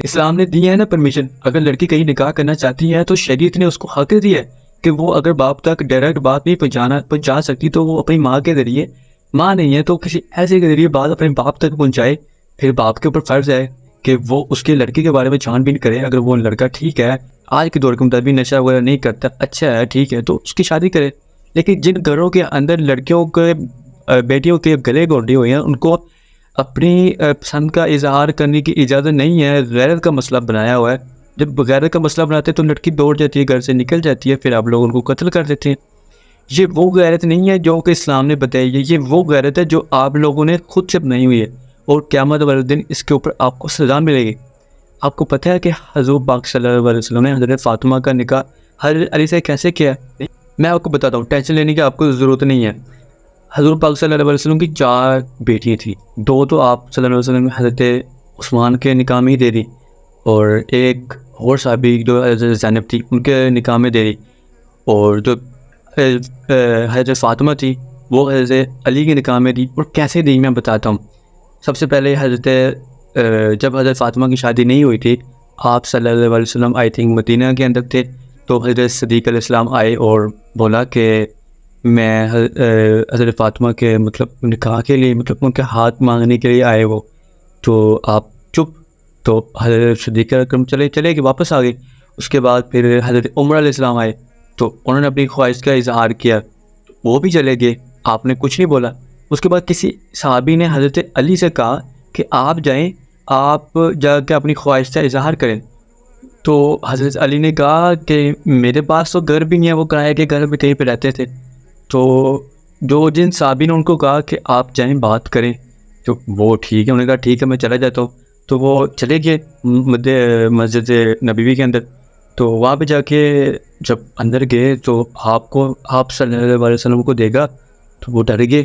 اسلام نے دی ہے نا پرمیشن، اگر لڑکی کہیں نکاح کرنا چاہتی ہے تو شریعت نے اس کو حق دیا ہے کہ وہ اگر باپ تک ڈائریکٹ بات نہیں پہنچا سکتی تو وہ اپنی ماں کے ذریعے، ماں نہیں ہے تو کسی ایسے کے ذریعے بات اپنے باپ تک پہنچائے. پھر باپ کے اوپر فرض ہے کہ وہ اس کے لڑکی کے بارے میں چھان بین کرے. اگر وہ لڑکا ٹھیک ہے، آج کے دور کے مطابق نشہ وغیرہ نہیں کرتا، اچھا ہے، ٹھیک ہے، تو اس کی شادی کرے. لیکن جن گھروں کے اندر لڑکیوں کے بیٹیوں کے گلے گھونٹے ہوئے ہیں، ان کو اپنی پسند کا اظہار کرنے کی اجازت نہیں ہے، غیرت کا مسئلہ بنایا ہوا ہے. جب غیرت کا مسئلہ بناتے ہیں تو لڑکی دوڑ جاتی ہے، گھر سے نکل جاتی ہے، پھر آپ لوگ ان کو قتل کر دیتے ہیں. یہ وہ غیرت نہیں ہے جو کہ اسلام نے بتائی ہے، یہ وہ غیرت ہے جو آپ لوگوں نے خود سے بنائی ہوئی ہے، اور قیامت والے دن اس کے اوپر آپ کو سزا ملے گی. آپ کو پتہ ہے کہ حضور پاک صلی اللہ علیہ وسلم نے حضرت فاطمہ کا نکاح حضرت علی سے کیسے کیا؟ میں آپ کو بتاتا ہوں، ٹینشن لینے کی آپ کو ضرورت نہیں ہے. حضور پاک صلی اللہ علیہ وسلم کی 4 بیٹیاں تھیں، 2 تو آپ صلی اللہ علیہ وسلم نے حضرت عثمان کے نکاح میں ہی دے دی، اور ایک اور صحابی جو حضرت زینب تھی ان کے نکاح میں دے دی، اور جو حضرت فاطمہ تھی وہ حضرت علی کے نکاح میں دی. اور کیسے دی میں بتاتا ہوں. سب سے پہلے جب حضرت فاطمہ کی شادی نہیں ہوئی تھی، آپ صلی اللہ علیہ وسلم آئی تھنک مدینہ کے اندر تھے، تو حضرت صدیق علیہ السلام آئے اور بولا کہ میں حضرت فاطمہ کے مطلب نکاح کے لیے، مطلب ان کے ہاتھ مانگنے کے لیے آئے وہ، تو آپ چپ. تو حضرت صدیق اکرم چلے کہ واپس آ گئے. اس کے بعد پھر حضرت عمر علیہ السلام آئے تو انہوں نے اپنی خواہش کا اظہار کیا، وہ بھی چلے گئے، آپ نے کچھ نہیں بولا. اس کے بعد کسی صحابی نے حضرت علی سے کہا کہ آپ جائیں، آپ جا کے اپنی خواہش کا اظہار کریں. تو حضرت علی نے کہا کہ میرے پاس تو گھر بھی نہیں ہے، وہ کرائے کے گھر میں کہیں پہ رہتے تھے. تو جن صحابی نے ان کو کہا کہ آپ جائیں بات کریں، تو وہ ٹھیک ہے، انہوں نے کہا ٹھیک ہے میں چلا جاتا ہوں. تو وہ چلے گئے مسجد نبوی کے اندر. تو وہاں پہ جا کے جب اندر گئے تو آپ صلی اللہ علیہ وسلم کو دیکھا تو وہ ڈر گئے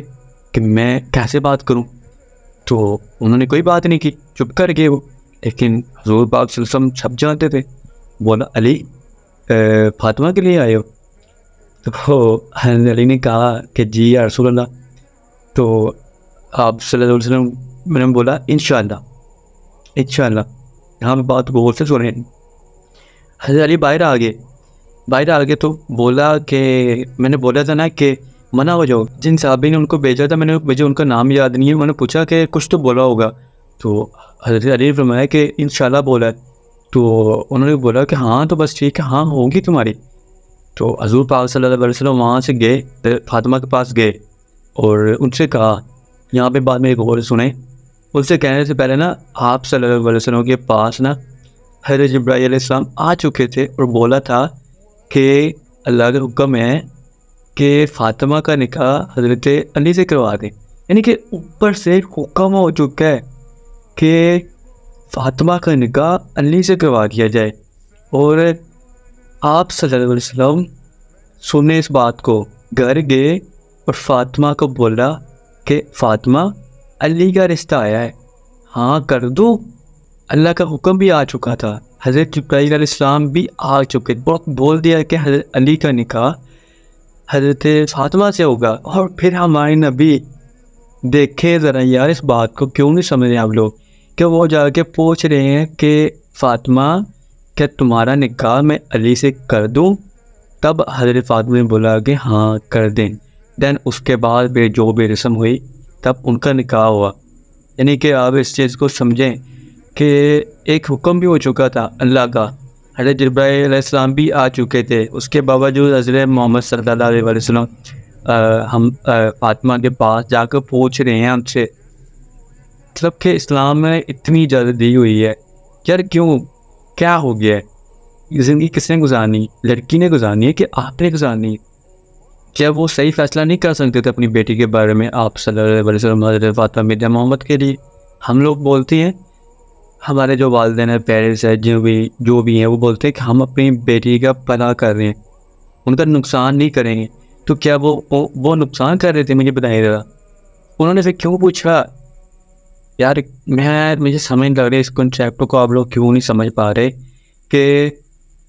کہ میں کیسے بات کروں. تو انہوں نے کوئی بات نہیں کی، چپ کر گئے وہ. لیکن حضور پاک صلی اللہ علیہ وسلم چھپ جاتے تھے. بولا علی فاطمہ کے لیے آئے ہو؟ تو حضرت علی نے کہا کہ جی یا رسول اللہ. تو آپ صلی اللہ علیہ وسلم نے بولا انشاءاللہ. یہاں پہ بات غور سے سنیں. حضرت علی باہر آ گئے تو بولا کہ میں نے بولا تھا نا کہ منع ہو جاؤ. جن صحابی نے ان کو بھیجا تھا، میں نے مجھے ان کا نام یاد نہیں ہے، میں نے پوچھا کہ کچھ تو بولا ہوگا. تو حضرت علی نے فرمایا کہ انشاءاللہ بولا ہے. تو انہوں نے بولا کہ ہاں تو بس ٹھیک ہے، ہاں ہوگی تمہاری. تو حضور پاک صلی اللہ علیہ وسلم وہاں سے گئے، فاطمہ کے پاس گئے اور ان سے کہا، یہاں پہ بعد میں ایک غور سنیں. ان سے کہنے سے پہلے نا آپ صلی اللہ علیہ وسلم کے پاس نا حضرت جبرائیل علیہ السلام آ چکے تھے اور بولا تھا کہ اللہ کا حکم ہے کہ فاطمہ کا نکاح حضرت علی سے کروا دیں. یعنی کہ اوپر سے حکم ہو چکا ہے کہ فاطمہ کا نکاح علی سے کروا دیا جائے. اور آپ صلی اللہ علیہ وسلم سنے اس بات کو، گھر گئے اور فاطمہ کو بولا کہ فاطمہ علی کا رشتہ آیا ہے، ہاں کر دو. اللہ کا حکم بھی آ چکا تھا، حضرت جبرائیل علیہ السلام بھی آ چکے، بول دیا کہ حضرت علی کا نکاح حضرت فاطمہ سے ہوگا. اور پھر ہمارے نبی، دیکھیں ذرا یار اس بات کو کیوں نہیں سمجھ رہے آپ لوگ، کہ وہ جا کے پوچھ رہے ہیں کہ فاطمہ کیا تمہارا نکاح میں علی سے کر دوں؟ تب حضرت فاطمہ نے بولا کہ ہاں کر دیں. دین اس کے بعد پھر جو بھی رسم ہوئی تب ان کا نکاح ہوا. یعنی کہ آپ اس چیز کو سمجھیں کہ ایک حکم بھی ہو چکا تھا اللہ کا، حضرت جبرائیل علیہ السلام بھی آ چکے تھے، اس کے باوجود حضرت محمد صلی اللہ علیہ وسلم ہم فاطمہ کے پاس جا کر پوچھ رہے ہیں ہم سے. مطلب کہ اسلام میں اتنی اجازت دی ہوئی ہے یار، کیوں، کیا ہو گیا ہے؟ زندگی کس نے گزارنی؟ لڑکی نے گزارنی ہے کہ آپ نے گزارنی ہے؟ کیا وہ صحیح فیصلہ نہیں کر سکتے تھے اپنی بیٹی کے بارے میں؟ آپ صلی اللہ علیہ وسلم حضرت فاطمہ بنت محمد کے لیے ہم لوگ بولتے ہیں، ہمارے جو والدین ہیں، پیرنٹس ہیں، جو بھی ہیں، وہ بولتے ہیں کہ ہم اپنی بیٹی کا بھلا کر رہے ہیں، ان کا نقصان نہیں کریں گے. تو کیا وہ نقصان کر رہے تھے؟ مجھے بتائیے ذرا. انہوں نے پھر کیوں پوچھا؟ یار مجھے سمجھ لگ رہی ہے اس کنسیپٹ کو آپ لوگ کیوں نہیں سمجھ پا رہے کہ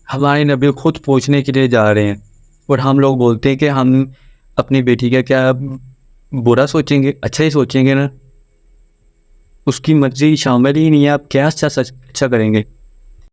ہمارے نبی خود پوچھنے کے لیے جا رہے ہیں اور ہم لوگ بولتے ہیں کہ ہم اپنی بیٹی کا کیا برا سوچیں گے، اچھا ہی سوچیں گے نا. اس کی مرضی شامل ہی نہیں ہے، آپ کیا اچھا کریں گے؟